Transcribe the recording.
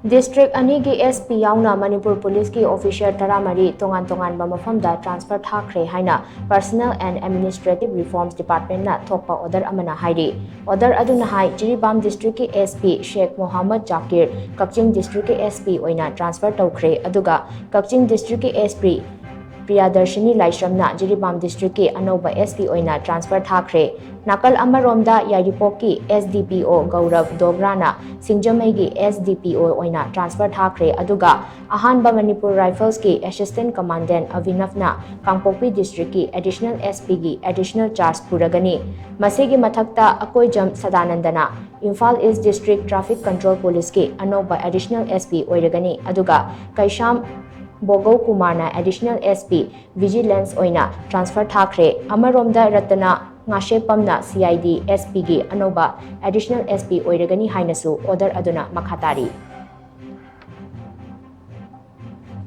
District Anigi SP Yaona Manipur Police ki Officer Taramari Tongan Tonganba Mapham da transfer Thakhre HAINA Personnel and Administrative Reforms Department na THOKPA order AMANA HAIRI. Order aduna hai Jiribam District ki SP Sheikh Mohammed Jakir Kakching District ki SP oina transfer Thakhre aduga Kakching District ki SP Priyadarshini Laishamna Jiribam District ki Anoba SP oina transfer Thakhre. Nakal Amaromda Yaripoki SDPO Gaurav Dograna Singjamegi SDPO oina transfer Thakhre aduga Ahanba Manipur Rifles ki Assistant Commandant Avinavna Kangpokpi District ki Additional SP ki Additional Charge Puragani Masigi Mathakta Akoijam Sadanandana Imphal East District Traffic Control Police ki Anoba Additional SP oiragani aduga Kaisham Bogo Kumarna Additional SP Vigilance oina transfer Thakhre Amaromda Ratana Ngashepamna CID SP gi Anoba Additional SP oiragani hainasu order aduna makhatari.